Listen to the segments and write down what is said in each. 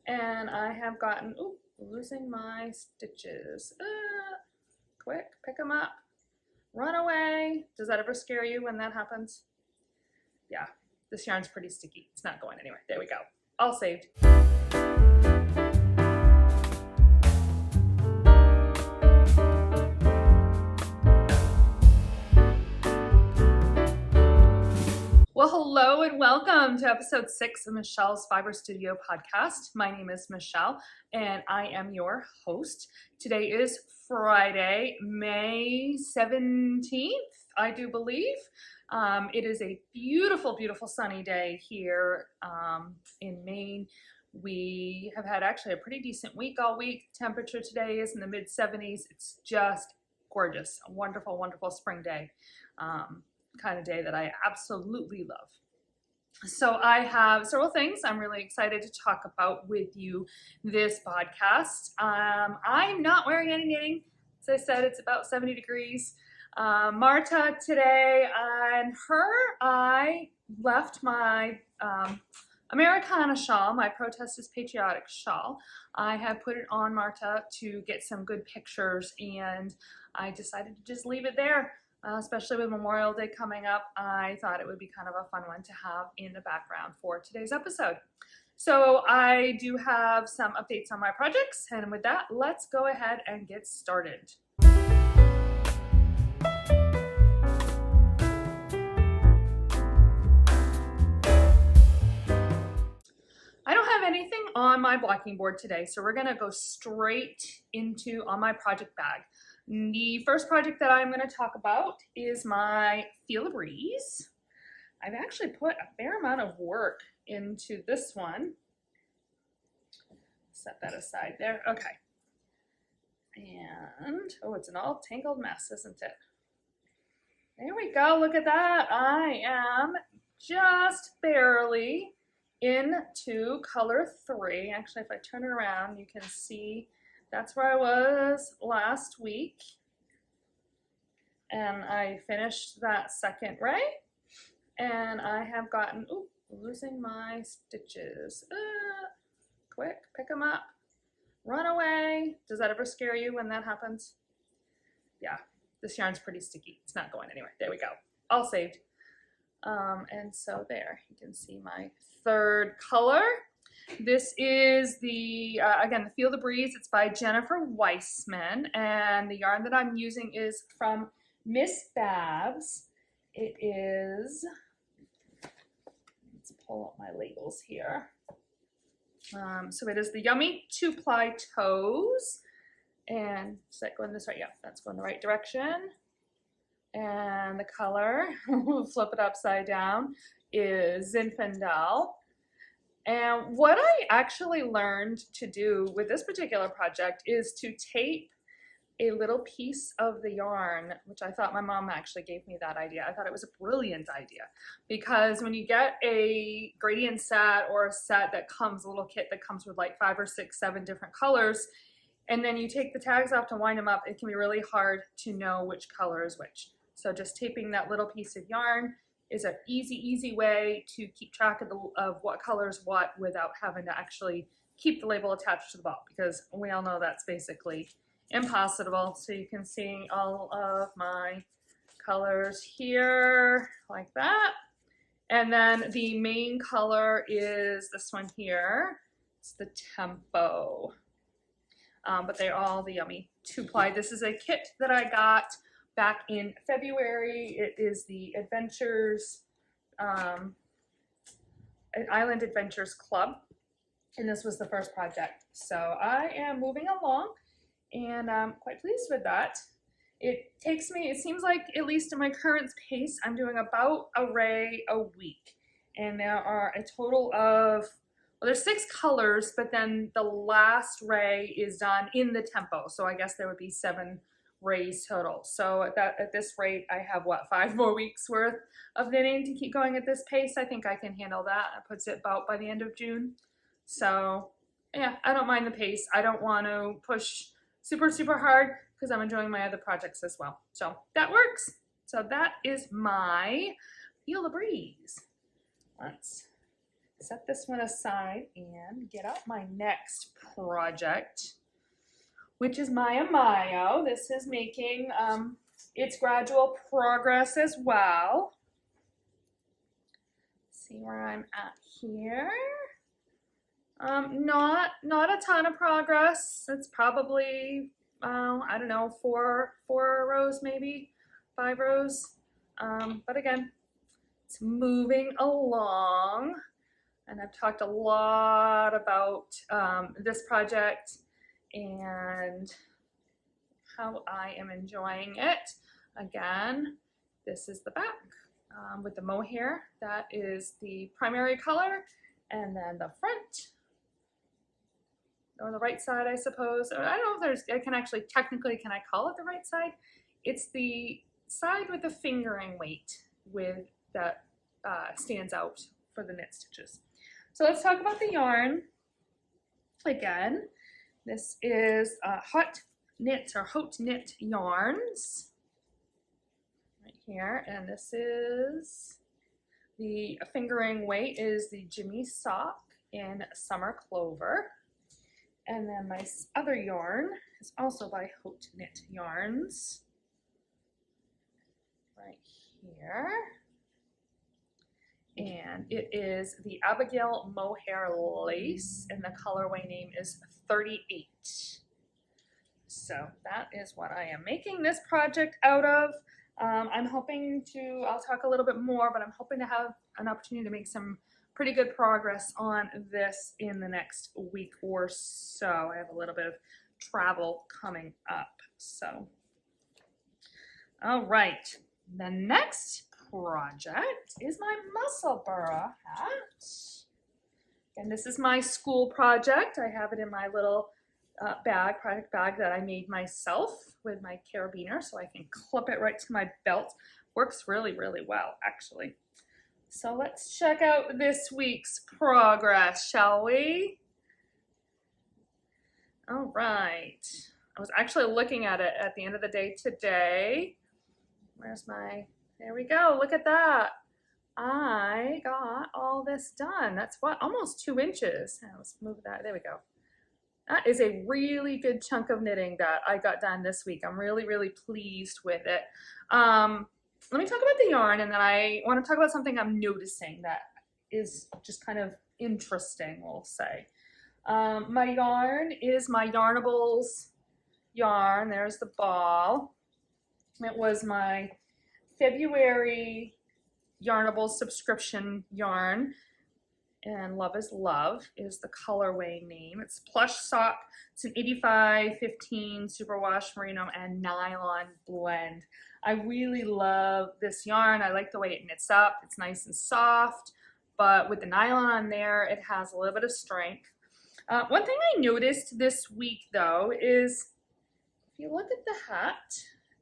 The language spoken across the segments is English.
and I have gotten, ooh, losing my stitches. Quick, pick them up. Run away. Does that ever scare you when that happens? Yeah, this yarn's pretty sticky. It's not going anywhere. There we go. All saved. Well, hello and welcome to episode 6 of Michelle's Fiber Studio podcast. My name is Michelle and I am your host. Today is Friday, May 17th, I do believe. It is a beautiful, beautiful sunny day here in Maine. We have had actually a pretty decent week all week. Temperature today is in the mid 70s. It's just gorgeous. A wonderful, wonderful spring day. Kind of day that I absolutely love. So I have several things I'm really excited to talk about with you this podcast. I'm not wearing any knitting. As I said, it's about 70 degrees. Marta today, and I left my Americana shawl, my Protestist Patriotic shawl. I have put it on Marta to get some good pictures, and I decided to just leave it there. Especially with Memorial Day coming up, I thought it would be kind of a fun one to have in the background for today's episode. So I do have some updates on my projects, and with that, let's go ahead and get started. I don't have anything on my blocking board today, so we're gonna go straight into on my project bag. The first project that I'm going to talk about is my Feel the Breeze. I've actually put a fair amount of work into this one. Set that aside there. Okay. And, oh, it's an all tangled mess, isn't it? There we go. Look at that. I am just barely into color 3. Actually, if I turn it around, you can see that's where I was last week, and I finished that second ray, and I have gotten, ooh, losing my stitches. Quick, pick them up. Run away. Does that ever scare you when that happens? Yeah, this yarn's pretty sticky. It's not going anywhere. There we go. All saved. And so there, you can see my third color. This is the, again, the Feel the Breeze. It's by Jennifer Weissman, and the yarn that I'm using is from Miss Babs. It is, let's pull up my labels here. So it is the Yummy 2-ply toes, and is that going this right? Yeah, that's going the right direction. And the color, we'll flip it upside down, is Zinfandel. And what I actually learned to do with this particular project is to tape a little piece of the yarn, which I thought my mom actually gave me that idea. I thought it was a brilliant idea, because when you get a gradient set or a set that comes, a little kit that comes with like 5 or 6, 7 different colors, and then you take the tags off to wind them up, it can be really hard to know which color is which. So just taping that little piece of yarn is an easy way to keep track of what color is what without having to actually keep the label attached to the ball, because we all know that's basically impossible. So you can see all of my colors here like that. And then the main color is this one here. It's the Tempo. But they're all the Yummy 2-ply. This is a kit that I got back in February. It is the Adventures, Island Adventures Club, and this was the first project. So I am moving along, and I'm quite pleased with that. It takes me, it seems like, at least in my current pace, I'm doing about a ray a week, and there are a total of, well, there's 6 colors, but then the last ray is done in the Tempo, so I guess there would be 7 rays total. So at this rate, I have, what, 5 more weeks worth of knitting to keep going at this pace. I think I can handle that. It puts it about by the end of June. So yeah, I don't mind the pace. I don't want to push super hard because I'm enjoying my other projects as well. So that works. So that is my Feel the Breeze. set this one aside and get out my next project, which is my Ameyo. This is making its gradual progress as well. See where I'm at here. Not a ton of progress. It's probably I don't know, four rows, maybe 5 rows. But again, it's moving along, and I've talked a lot about this project and how I am enjoying it. Again, this is the back with the mohair. That is the primary color, and then the front, or the right side, I suppose. Or I don't know if I can actually, technically, can I call it the right side? It's the side with the fingering weight that stands out for the knit stitches. So let's talk about the yarn. Again, this is Hot Knit or Haute Knit yarns right here, and this is the fingering weight is the Jimmy Sock in Summer Clover. And then my other yarn is also by Haute Knit Yarns, right here. And it is the Abigail Mohair Lace, and the colorway name is 38. So that is what I am making this project out of. I'm hoping to, I'll talk a little bit more, but I'm hoping to have an opportunity to make some pretty good progress on this in the next week or so. I have a little bit of travel coming up. So, all right, the next project is my Musselburgh hat. And this is my school project. I have it in my little project bag that I made myself with my carabiner, so I can clip it right to my belt. Works really, really well, actually. So let's check out this week's progress, shall we? All right. I was actually looking at it at the end of the day today. Where's my, there we go, look at that. I got all this done. That's what, almost 2 inches. Now let's move that, there we go. That is a really good chunk of knitting that I got done this week. I'm really, really pleased with it. Let me talk about the yarn, and then I want to talk about something I'm noticing that is just kind of interesting, we'll say. My yarn is my Yarnables yarn. There's the ball. It was my February Yarnables subscription yarn, and Love is Love is the colorway name. It's plush sock. It's an 85-15 superwash merino and nylon blend. I really love this yarn. I like the way it knits up. It's nice and soft, but with the nylon on there, it has a little bit of strength. One thing I noticed this week, though, is if you look at the hat,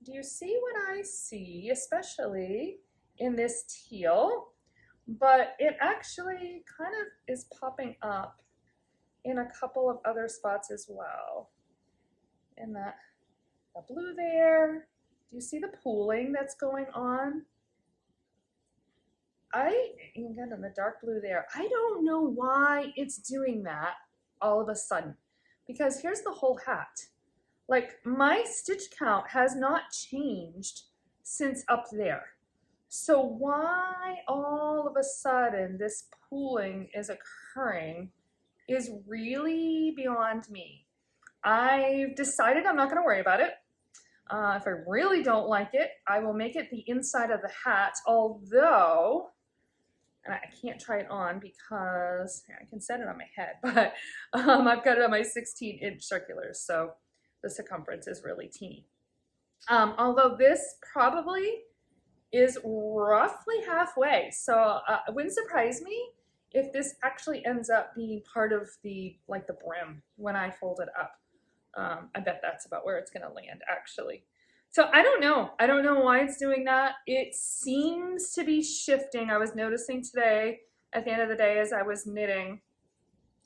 do you see what I see, especially in this teal? But it actually kind of is popping up in a couple of other spots as well. In the blue there, do you see the pooling that's going on? Again, in the dark blue there, I don't know why it's doing that all of a sudden. Because here's the whole hat. Like, my stitch count has not changed since up there. So why all of a sudden this pooling is occurring is really beyond me. I've decided I'm not going to worry about it. If I really don't like it, I will make it the inside of the hat, although, and I can't try it on because I can set it on my head, but I've got it on my 16-inch circulars, so the circumference is really teeny. Although this probably is roughly halfway, so it wouldn't surprise me if this actually ends up being part of the brim when I fold it up. I bet that's about where it's going to land, actually. So I don't know. I don't know why it's doing that. It seems to be shifting. I was noticing today at the end of the day as I was knitting.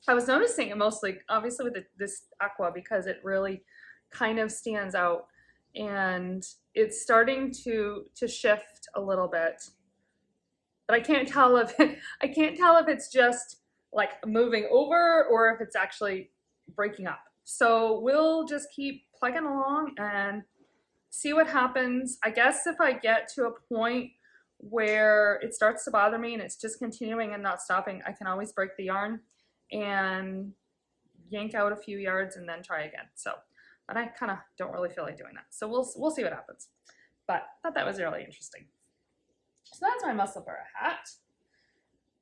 I was noticing it mostly, obviously, with this aqua because it really kind of stands out. And it's starting to shift a little bit. But I can't tell if it's just like moving over or if it's actually breaking up. So we'll just keep plugging along and see what happens. I guess if I get to a point where it starts to bother me and it's just continuing and not stopping, I can always break the yarn and yank out a few yards and then try again. So, but I kind of don't really feel like doing that. So we'll see what happens. But I thought that was really interesting. So that's my Musselburgh hat.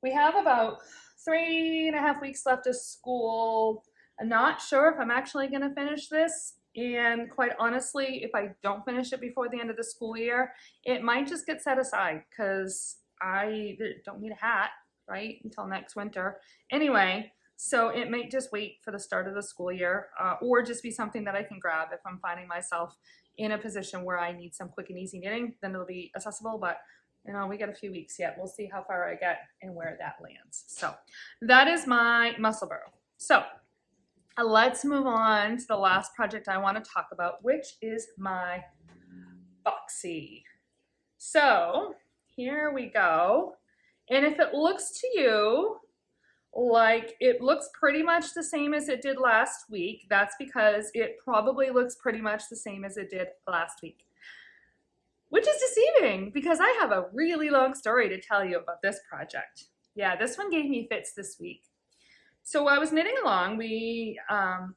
We have about 3.5 weeks left of school. I'm not sure if I'm actually going to finish this. And quite honestly, if I don't finish it before the end of the school year, it might just get set aside because I don't need a hat, right, until next winter. Anyway, so it might just wait for the start of the school year or just be something that I can grab if I'm finding myself in a position where I need some quick and easy knitting, then it'll be accessible. But you know, we got a few weeks yet. We'll see how far I get and where that lands. So that is my Musselburgh. So let's move on to the last project I want to talk about, which is my Boxy. So here we go. And if it looks to you like it looks pretty much the same as it did last week, that's because it probably looks pretty much the same as it did last week. Which is deceiving because I have a really long story to tell you about this project. Yeah, this one gave me fits this week. So I was knitting along. We on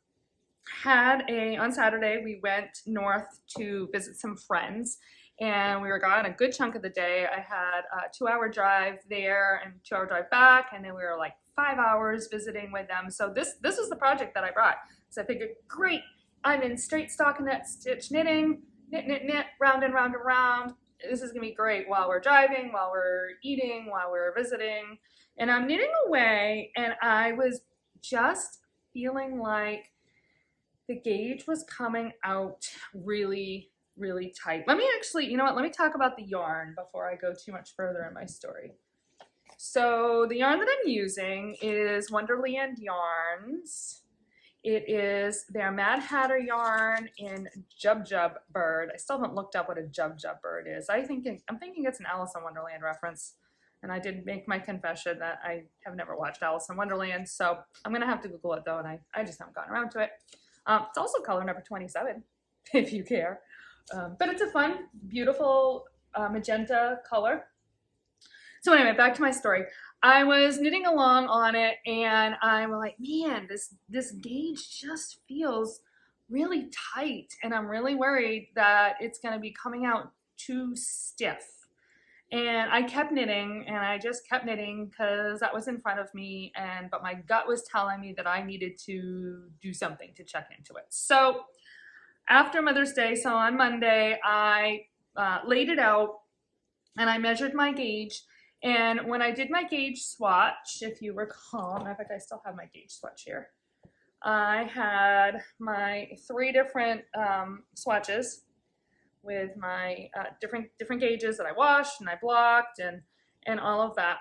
Saturday, we went north to visit some friends and we were gone a good chunk of the day. I had a 2-hour drive there and 2-hour drive back, and then we were like 5 hours visiting with them. So this was the project that I brought. So I figured, great, I'm in straight stockinette stitch knitting, knit, round and round and round. This is gonna be great while we're driving, while we're eating, while we're visiting. And I'm knitting away, and I was just feeling like the gauge was coming out really, really tight. Let me actually, you know what, let me talk about the yarn before I go too much further in my story. So the yarn that I'm using is Wonderland Yarns. It is their Mad Hatter yarn in Jub Jub Bird. I still haven't looked up what a Jub Jub Bird is. I'm thinking it's an Alice in Wonderland reference. And I did make my confession that I have never watched Alice in Wonderland, so I'm going to have to Google it, though, and I just haven't gotten around to it. It's also color number 27, if you care. But it's a fun, beautiful magenta color. So anyway, back to my story. I was knitting along on it, and I'm like, man, this gauge just feels really tight, and I'm really worried that it's going to be coming out too stiff. And I kept knitting, and I just kept knitting because that was in front of me, but my gut was telling me that I needed to do something to check into it. So after Mother's Day, so on Monday, I laid it out, and I measured my gauge. And when I did my gauge swatch, if you recall, in fact, I still have my gauge swatch here. I had my 3 different swatches with my different gauges that I washed and I blocked and all of that.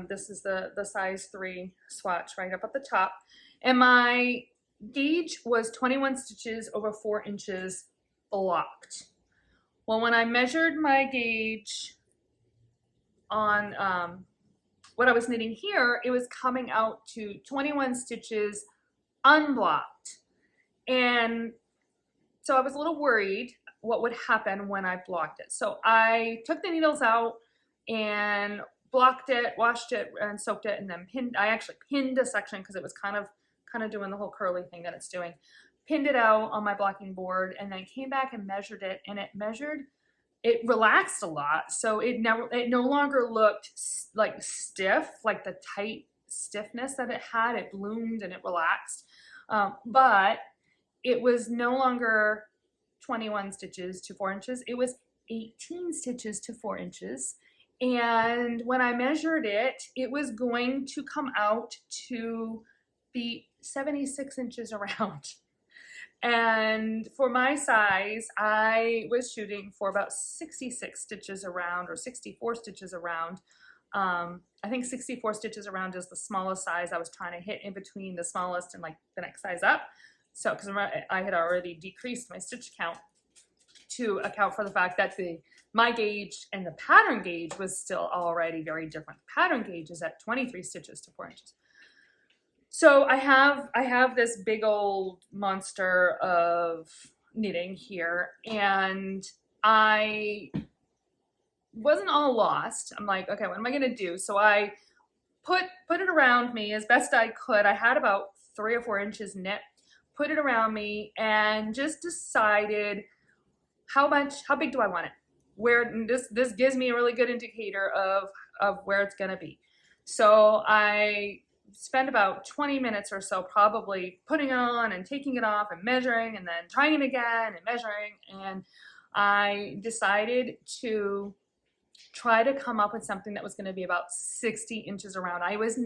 This is the size 3 swatch right up at the top. And my gauge was 21 stitches over 4 inches blocked. Well, when I measured my gauge on what I was knitting here, it was coming out to 21 stitches unblocked. And so I was a little worried what would happen when I blocked it. So I took the needles out and blocked it, washed it, and soaked it, and then pinned. I actually pinned a section because it was kind of doing the whole curly thing that it's doing. Pinned it out on my blocking board, and then came back and measured it, and it relaxed a lot. So it no longer looked like stiff, like the tight stiffness that it had. It bloomed and it relaxed, but it was no longer 21 stitches to 4 inches. It was 18 stitches to 4 inches. And when I measured it, it was going to come out to be 76 inches around. And for my size, I was shooting for about 66 stitches around, or 64 stitches around. I think 64 stitches around is the smallest size I was trying to hit in between the smallest and like the next size up. So, because I had already decreased my stitch count to account for the fact that my gauge and the pattern gauge was still already very different. The pattern gauge is at 23 stitches to 4 inches. So I have this big old monster of knitting here, and I wasn't all lost. I'm like, okay, what am I gonna do? So I put it around me as best I could. I had about 3 or 4 inches knit, put it around me, and just decided how big do I want it? Where this gives me a really good indicator of where it's gonna be. So I spent about 20 minutes or so probably putting it on and taking it off and measuring and then trying it again and measuring, and I decided to try to come up with something that was going to be about 60 inches around. I was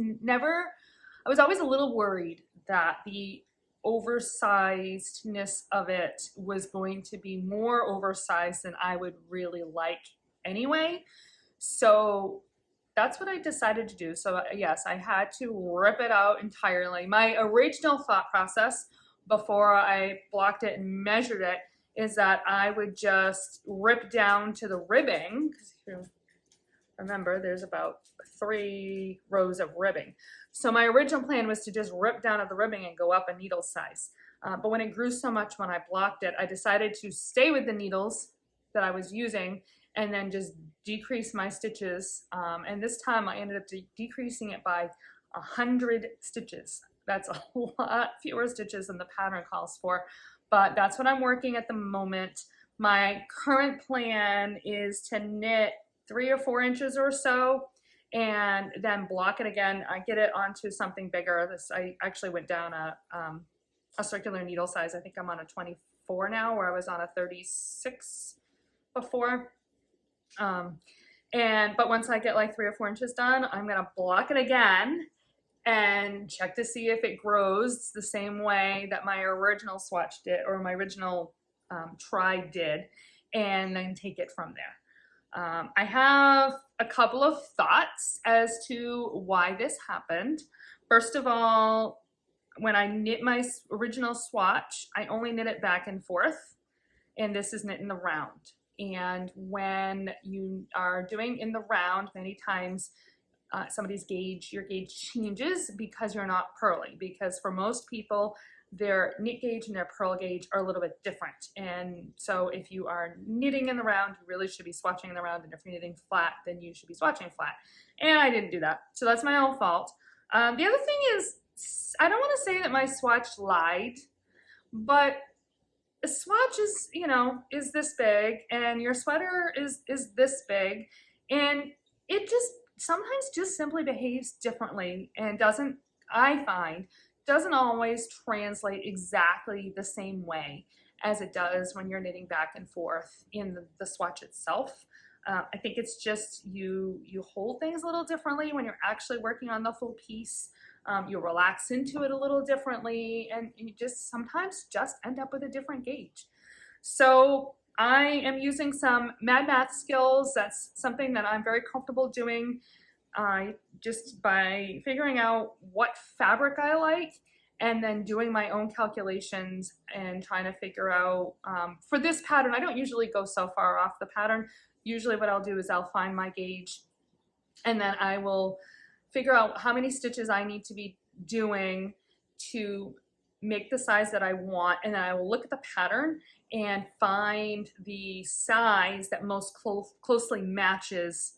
always a little worried that the oversizedness of it was going to be more oversized than I would really like anyway. So that's what I decided to do. So yes, I had to rip it out entirely. My original thought process before I blocked it and measured it is that I would just rip down to the ribbing. Remember, there's about 3 rows of ribbing. So my original plan was to just rip down at the ribbing and go up a needle size. But when it grew so much when I blocked it, I decided to stay with the needles that I was using and then just decrease my stitches. And this time I ended up decreasing it by 100 stitches. That's a lot fewer stitches than the pattern calls for, but that's what I'm working at the moment. My current plan is to knit 3 or 4 inches or so and then block it again. I get it onto something bigger. I actually went down a circular needle size. I think I'm on a 24 now, where I was on a 36 before. But once I get like 3 or 4 inches done, I'm gonna block it again and check to see if it grows the same way that my original swatch did, or my original try did, and then take it from there. I have a couple of thoughts as to why this happened. First of all, when I knit my original swatch, I only knit it back and forth, and this is knit in the round. And when you are doing in the round, many times your gauge changes because you're not purling. Because for most people, their knit gauge and their purl gauge are a little bit different. And so if you are knitting in the round, you really should be swatching in the round. And if you're knitting flat, then you should be swatching flat. And I didn't do that. So that's my own fault. The other thing is, I don't want to say that my swatch lied, but a swatch is, is this big, and your sweater is this big, and it just sometimes just simply behaves differently and doesn't always translate exactly the same way as it does when you're knitting back and forth in the swatch itself. I think it's just you hold things a little differently when you're actually working on the full piece. You relax into it a little differently, and you just sometimes just end up with a different gauge. So I am using some mad math skills. That's something that I'm very comfortable doing, just by figuring out what fabric I like and then doing my own calculations and trying to figure out, for this pattern, I don't usually go so far off the pattern. Usually what I'll do is I'll find my gauge, and then I will figure out how many stitches I need to be doing to make the size that I want, and then I will look at the pattern and find the size that most closely matches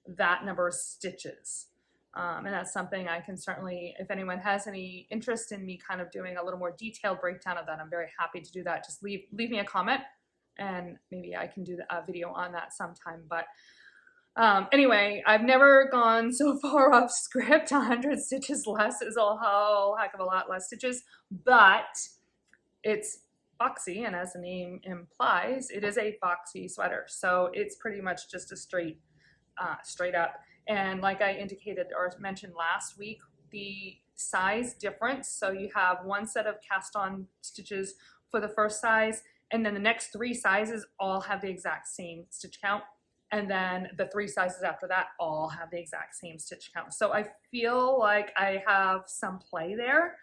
that number of stitches. And that's something I can certainly, if anyone has any interest in me kind of doing a little more detailed breakdown of that, I'm very happy to do that. Just leave me a comment, and maybe I can do a video on that sometime. But anyway, I've never gone so far off script. 100 stitches less is a whole heck of a lot less stitches, but it's boxy, and as the name implies, it is a boxy sweater. So it's pretty much just a straight up. And like I indicated or mentioned last week, the size difference. So you have one set of cast on stitches for the first size, and then the next 3 sizes all have the exact same stitch count. And then the 3 sizes after that all have the exact same stitch count. So I feel like I have some play there.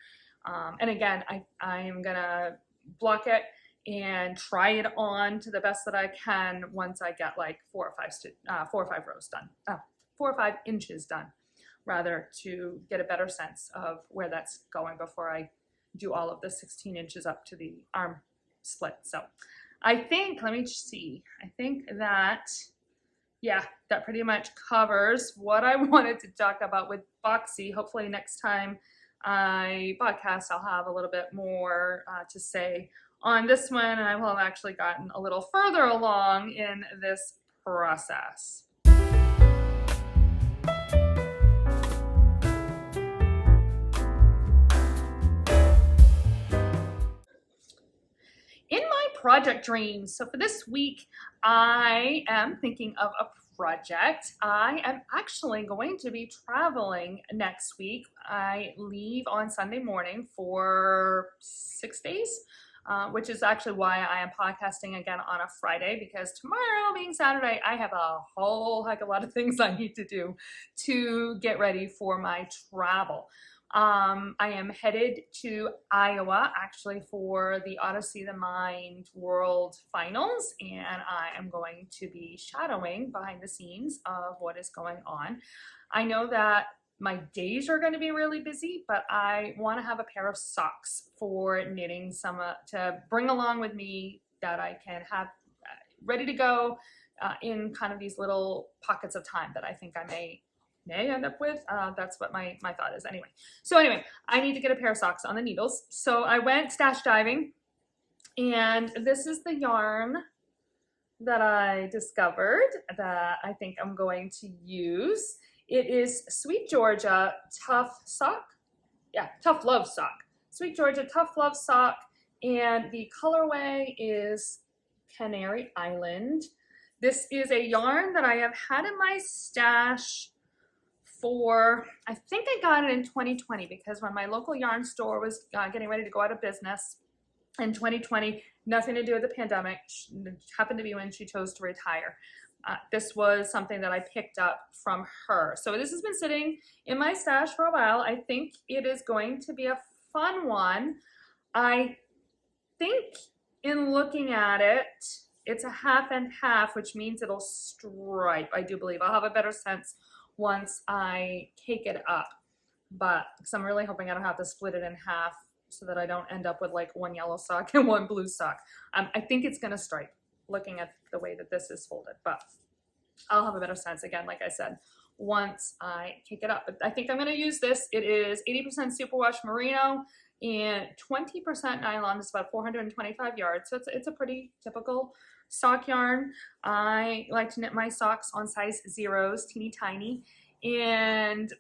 And again, I am gonna block it and try it on to the best that I can once I get like 4 or 5 rows done, 4 or 5 inches done, rather, to get a better sense of where that's going before I do all of the 16 inches up to the arm split. So I think, let me see, I think that, yeah, that pretty much covers what I wanted to talk about with Boxy. Hopefully next time I podcast, I'll have a little bit more to say on this one, and I will have actually gotten a little further along in this process. In my project dreams, so for this week, I am thinking of a project. I am actually going to be traveling next week. I leave on Sunday morning for 6 days, which is actually why I am podcasting again on a Friday, because tomorrow being Saturday, I have a whole heck of a lot of things I need to do to get ready for my travel. I am headed to Iowa actually for the Odyssey the Mind World Finals, and I am going to be shadowing behind the scenes of what is going on. I know that my days are going to be really busy, but I want to have a pair of socks for knitting some to bring along with me that I can have ready to go in kind of these little pockets of time that I think I may end up with. That's what my thought is anyway. So anyway, I need to get a pair of socks on the needles. So I went stash diving, and this is the yarn that I discovered that I think I'm going to use. It is Sweet Georgia Tough Sock. Yeah, Tough Love Sock. Sweet Georgia Tough Love Sock, and the colorway is Canary Island. This is a yarn that I have had in my stash for, I think I got it in 2020, because when my local yarn store was getting ready to go out of business in 2020, nothing to do with the pandemic, happened to be when she chose to retire. This was something that I picked up from her. So this has been sitting in my stash for a while. I think it is going to be a fun one. I think in looking at it, it's a half and half, which means it'll stripe. I do believe I'll have a better sense once I cake it up, but because I'm really hoping I don't have to split it in half so that I don't end up with like one yellow sock and one blue sock. I think it's gonna stripe looking at the way that this is folded, but I'll have a better sense again, like I said, once I cake it up. But I think I'm gonna use this. It is 80% superwash merino and 20% nylon. It's about 425 yards, so it's a pretty typical sock yarn. I like to knit my socks on size 0s, teeny tiny, and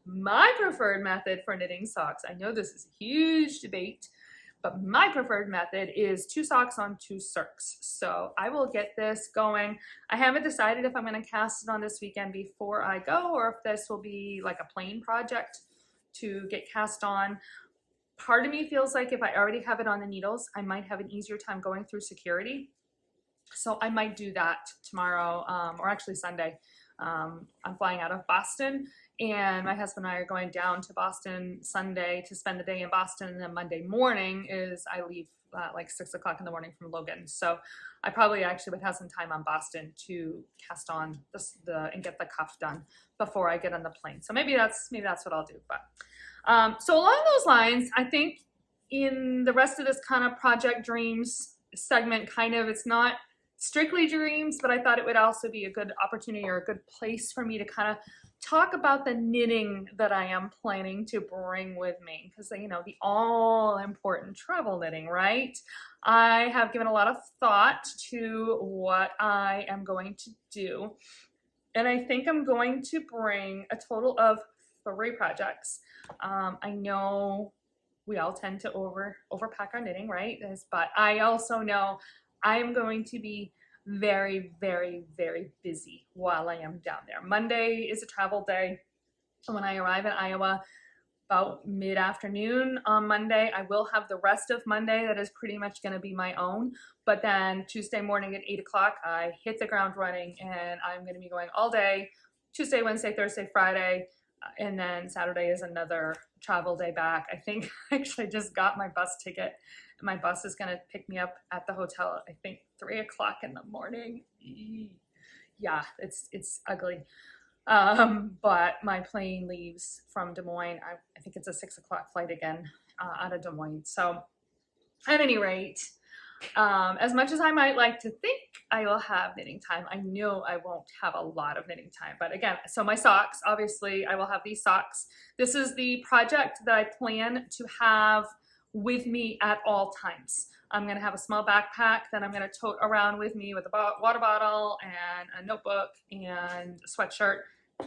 my preferred method for knitting socks, I know this is a huge debate, but my preferred method is 2 socks on 2 circs. So I will get this going. I haven't decided if I'm going to cast it on this weekend before I go, or if this will be like a plain project to get cast on. Part of me feels like if I already have it on the needles, I might have an easier time going through security. So I might do that tomorrow, or actually Sunday. I'm flying out of Boston, and my husband and I are going down to Boston Sunday to spend the day in Boston, and then Monday morning is I leave like 6 o'clock in the morning from Logan. So I probably actually would have some time on Boston to cast on and get the cuff done before I get on the plane. So maybe that's what I'll do. But so along those lines, I think in the rest of this kind of project dreams segment, kind of, it's not strictly dreams, but I thought it would also be a good opportunity or a good place for me to kind of talk about the knitting that I am planning to bring with me, because, you know, the all important travel knitting, right? I have given a lot of thought to what I am going to do, and I think I'm going to bring a total of 3 projects. I know we all tend to overpack our knitting, right? But I also know I am going to be very, very, very busy while I am down there. Monday is a travel day. When I arrive in Iowa, about mid-afternoon on Monday, I will have the rest of Monday that is pretty much going to be my own. But then Tuesday morning at 8 o'clock, I hit the ground running, and I'm going to be going all day, Tuesday, Wednesday, Thursday, Friday, and then Saturday is another travel day back. I think actually I just got my bus ticket. My bus is gonna pick me up at the hotel, I think 3 o'clock in the morning. Yeah, it's ugly. But my plane leaves from Des Moines. I think it's a 6 o'clock flight again out of Des Moines. So at any rate, as much as I might like to think I will have knitting time, I know I won't have a lot of knitting time. But again, so my socks, obviously I will have these socks. This is the project that I plan to have with me at all times. I'm gonna have a small backpack that I'm gonna tote around with me with a water bottle and a notebook and a sweatshirt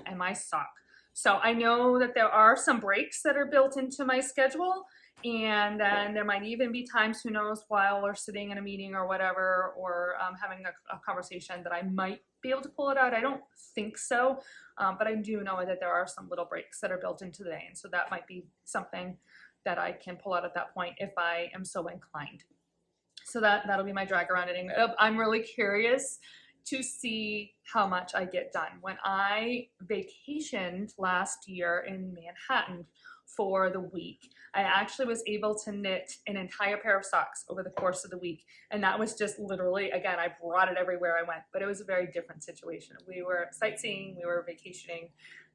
and my sock. So I know that there are some breaks that are built into my schedule, and then there might even be times, who knows, while we're sitting in a meeting or whatever, or having a conversation, that I might be able to pull it out. I don't think so, but I do know that there are some little breaks that are built into the day, and so that might be something that I can pull out at that point if I am so inclined. So that'll be my drag around knitting. I'm really curious to see how much I get done. When I vacationed last year in Manhattan for the week, I actually was able to knit an entire pair of socks over the course of the week. And that was just literally, again, I brought it everywhere I went, but it was a very different situation. We were sightseeing, we were vacationing,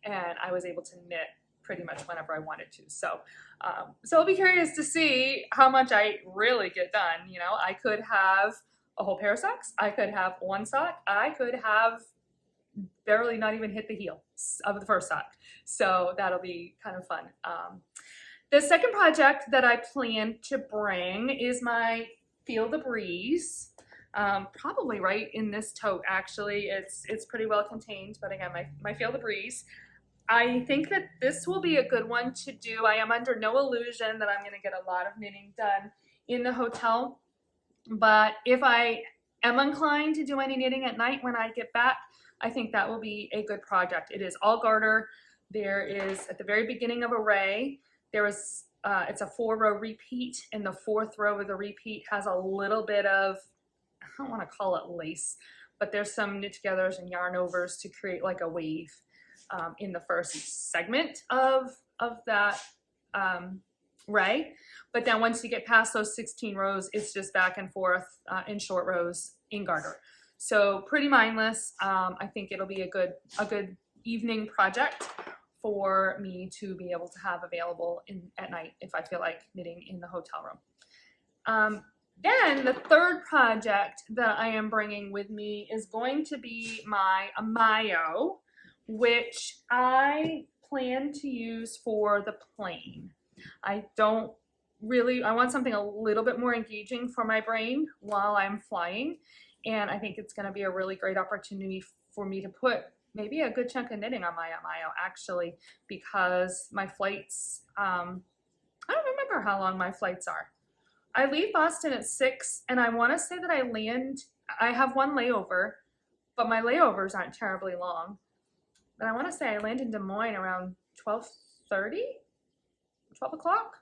and I was able to knit pretty much whenever I wanted to. So I'll be curious to see how much I really get done. You know, I could have a whole pair of socks. I could have one sock. I could have barely not even hit the heel of the first sock. So that'll be kind of fun. The second project that I plan to bring is my Feel the Breeze. Probably right in this tote, actually. It's pretty well contained, but again, my Feel the Breeze. I think that this will be a good one to do. I am under no illusion that I'm going to get a lot of knitting done in the hotel, but if I am inclined to do any knitting at night when I get back, I think that will be a good project. It is all garter. There is, at the very beginning of array, there is, it's a 4-row repeat, and the 4th row of the repeat has a little bit of, I don't want to call it lace, but there's some knit togethers and yarn overs to create like a wave in the first segment of that ray. But then once you get past those 16 rows, it's just back and forth in short rows in garter. So pretty mindless. I think it'll be a good evening project for me to be able to have available at night if I feel like knitting in the hotel room. Then the third project that I am bringing with me is going to be my Ameyo, which I plan to use for the plane. I want something a little bit more engaging for my brain while I'm flying. And I think it's going to be a really great opportunity for me to put maybe a good chunk of knitting on my Ameyo, actually, because my flights, I don't remember how long my flights are. I leave Boston at 6, and I want to say that I have one layover, but my layovers aren't terribly long. But I want to say I land in Des Moines around 12:30, 12 o'clock,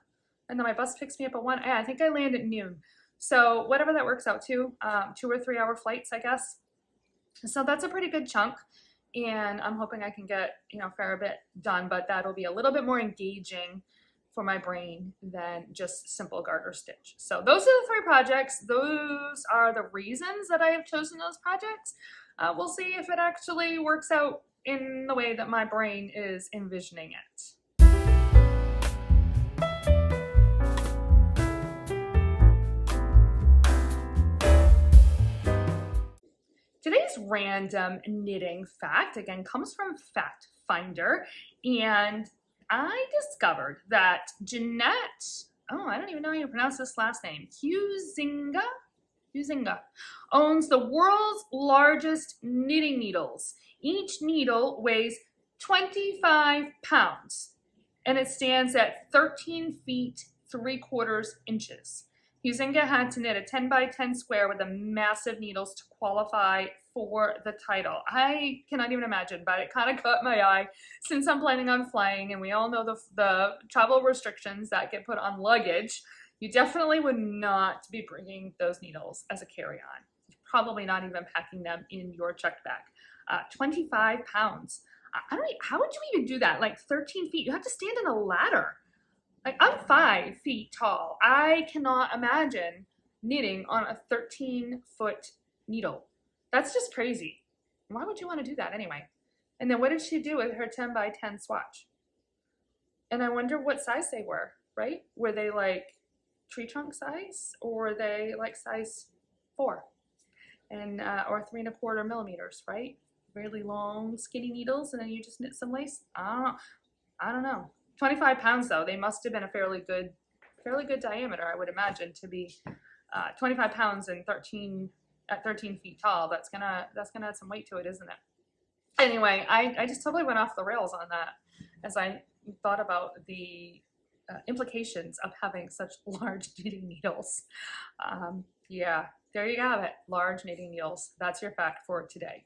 and then my bus picks me up at 1. Yeah, I think I land at noon. So whatever that works out to, 2 or 3 hour flights, I guess. So that's a pretty good chunk, and I'm hoping I can get, a fair bit done, but that'll be a little bit more engaging for my brain than just simple garter stitch. So those are the 3 projects. Those are the reasons that I have chosen those projects. We'll see if it actually works out in the way that my brain is envisioning it. Today's random knitting fact, again, comes from Fact Finder, and I discovered that Jeanette, I don't even know how you pronounce this last name, Huizinga, owns the world's largest knitting needles. Each needle weighs 25 pounds, and it stands at 13 feet 3/4 inches. Huizinga had to knit a 10 by 10 square with the massive needles to qualify for the title. I cannot even imagine, but it kind of caught my eye since I'm planning on flying, and we all know the travel restrictions that get put on luggage. You definitely would not be bringing those needles as a carry-on. Probably not even packing them in your checked bag. 25 pounds. How would you even do that? Like 13 feet, you have to stand on a ladder. Like, I'm 5 feet tall. I cannot imagine knitting on a 13-foot needle. That's just crazy. Why would you want to do that anyway? And then what did she do with her 10 by 10 swatch? And I wonder what size they were, right? Were they like tree trunk size, or were they like size 4 and or 3¼ millimeters, right? Really long, skinny needles, and then you just knit some lace. I don't know. 25 pounds though. They must have been a fairly good diameter, I would imagine, to be 25 pounds and 13 feet tall. That's gonna add some weight to it, isn't it? Anyway, I just totally went off the rails on that as I thought about the implications of having such large knitting needles. Yeah, there you have it. Large knitting needles. That's your fact for today.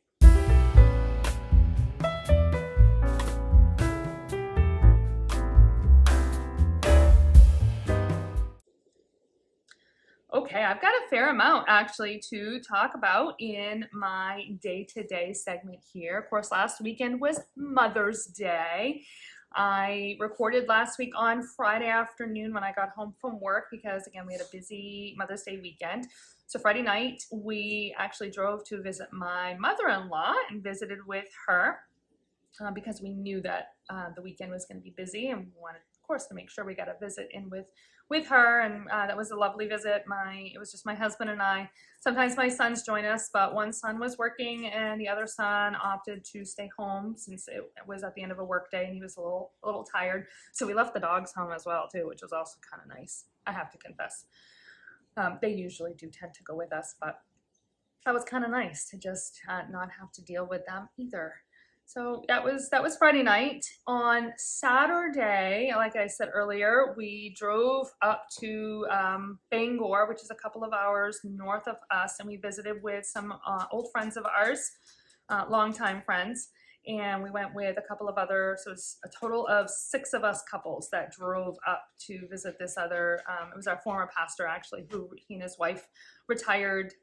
Okay, I've got a fair amount actually to talk about in my day-to-day segment here. Of course, last weekend was Mother's Day. I recorded last week on Friday afternoon when I got home from work because, again, we had a busy Mother's Day weekend. So Friday night, we actually drove to visit my mother-in-law and visited with her because we knew that the weekend was going to be busy, and we wanted, of course, to make sure we got a visit in with her, and that was a lovely visit. It was just my husband and I. Sometimes my sons join us, but one son was working and the other son opted to stay home since it was at the end of a work day and he was a little tired. So we left the dogs home as well too, which was also kind of nice, I have to confess. They usually do tend to go with us, but that was kind of nice to just not have to deal with them either. So that was Friday night. On Saturday, like I said earlier, we drove up to Bangor, which is a couple of hours north of us, and we visited with some old friends of ours, longtime friends, and we went with a couple of other, so it's a total of 6 of us couples that drove up to visit this other, it was our former pastor actually, who he and his wife retired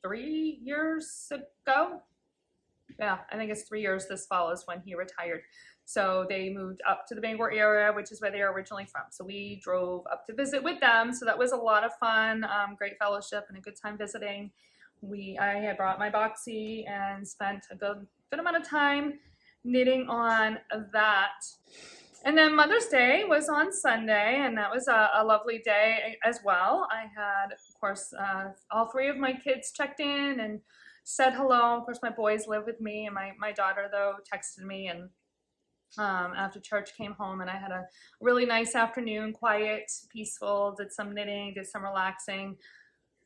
3 years ago. Yeah, I think it's 3 years this fall is when he retired. So they moved up to the Bangor area, which is where they are originally from. So we drove up to visit with them. So that was a lot of fun, great fellowship and a good time visiting. I had brought my Boxy and spent a good amount of time knitting on that. And then Mother's Day was on Sunday, and that was a lovely day as well. I had, of course, all 3 of my kids checked in and said hello. Of course, my boys live with me, and my daughter, though, texted me and after church came home, and I had a really nice afternoon, quiet, peaceful, did some knitting, did some relaxing.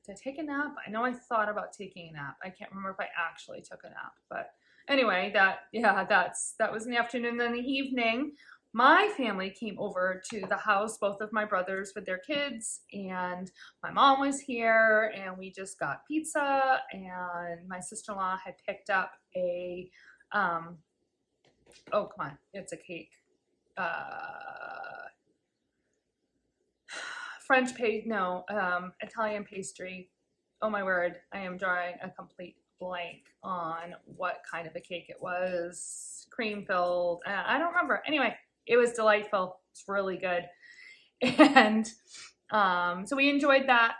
Did I take a nap? I know I thought about taking a nap. I can't remember if I actually took a nap, but anyway, that was in the afternoon. Then in the evening, my family came over to the house, both of my brothers with their kids, and my mom was here, and we just got pizza, and my sister-in-law had picked up a, oh, come on, it's a cake, Italian pastry. Oh my word, I am drawing a complete blank on what kind of a cake it was, cream filled, I don't remember. Anyway, it was delightful. It's really good. And so we enjoyed that.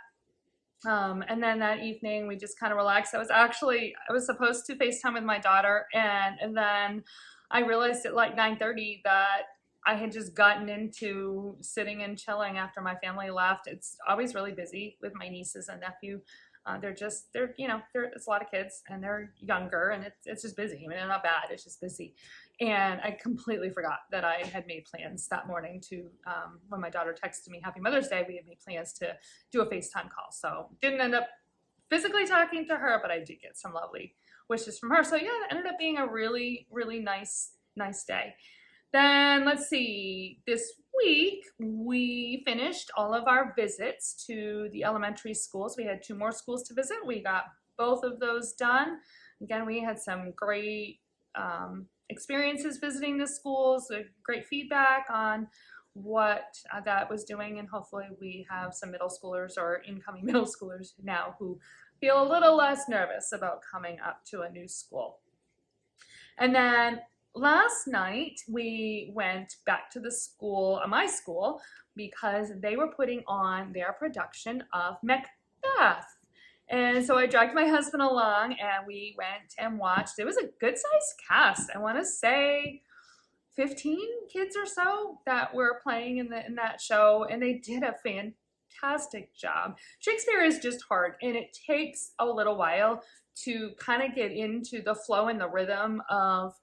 And then that evening we just kind of relaxed. I was supposed to FaceTime with my daughter, and then I realized at like 9:30 that I had just gotten into sitting and chilling after my family left. It's always really busy with my nieces and nephew. It's a lot of kids, and they're younger, and it's just busy. I mean, they're not bad, it's just busy. And I completely forgot that I had made plans that morning to, when my daughter texted me Happy Mother's Day, we had made plans to do a FaceTime call. So didn't end up physically talking to her, but I did get some lovely wishes from her. So yeah, it ended up being a really, really nice day. Then let's see, this week we finished all of our visits to the elementary schools. We had 2 more schools to visit. We got both of those done. Again, we had some great experiences visiting the schools, great feedback on what that was doing, and hopefully we have some middle schoolers or incoming middle schoolers now who feel a little less nervous about coming up to a new school. And then last night we went back to the school, my school, because they were putting on their production of Macbeth. And so I dragged my husband along and we went and watched. It was a good sized cast. I want to say 15 kids or so that were playing in that show, and they did a fantastic job. Shakespeare is just hard, and it takes a little while to kind of get into the flow and the rhythm of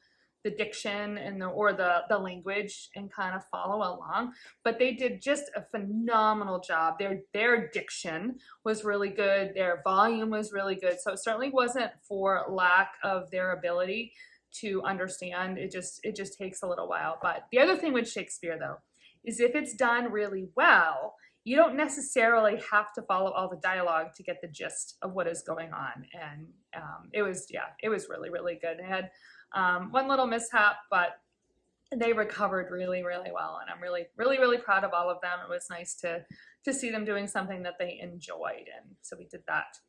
the diction and the language and kind of follow along. But they did just a phenomenal job. Their diction was really good. Their volume was really good. So it certainly wasn't for lack of their ability to understand. It just takes a little while. But the other thing with Shakespeare, though, is if it's done really well, you don't necessarily have to follow all the dialogue to get the gist of what is going on. And it was really, really good. It had one little mishap, but they recovered really, really well. And I'm really, really, really proud of all of them. It was nice to see them doing something that they enjoyed. And so we did that.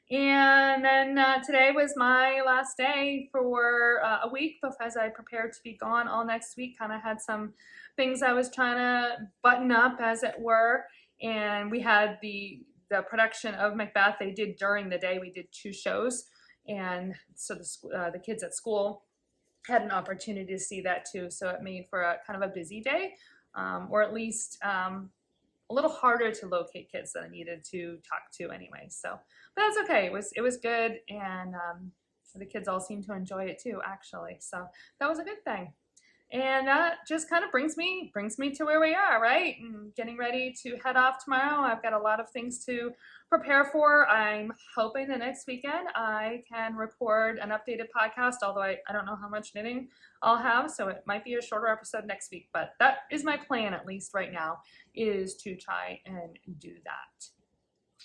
And then today was my last day for a week as I prepared to be gone all next week. Kind of had some things I was trying to button up, as it were. And we had the production of Macbeth they did during the day. We did 2 shows. And so the kids at school had an opportunity to see that too. So it made for a kind of a busy day, or at least a little harder to locate kids that I needed to talk to anyway. So, but that's okay. It was good, and the kids all seemed to enjoy it too, actually. So that was a good thing. And that just kind of brings me to where we are, right? And getting ready to head off tomorrow. I've got a lot of things to prepare for. I'm hoping the next weekend I can record an updated podcast, although I don't know how much knitting I'll have, so it might be a shorter episode next week. But that is my plan, at least right now, is to try and do that.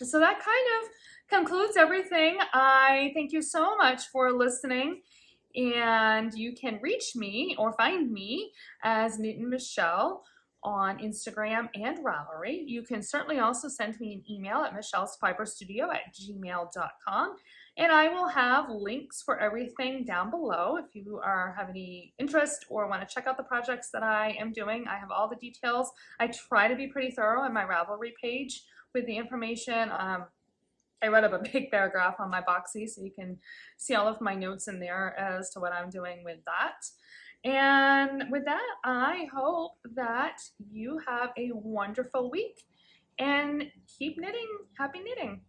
So that kind of concludes everything. I thank you so much for listening. And you can reach me or find me as Knittin' Michelle on Instagram and Ravelry. You can certainly also send me an email at michellesfiberstudio@gmail.com. And I will have links for everything down below if you have any interest or want to check out the projects that I am doing. I have all the details. I try to be pretty thorough on my Ravelry page with the information. I wrote up a big paragraph on my Boxy, so you can see all of my notes in there as to what I'm doing with that. And with that, I hope that you have a wonderful week and keep knitting. Happy knitting.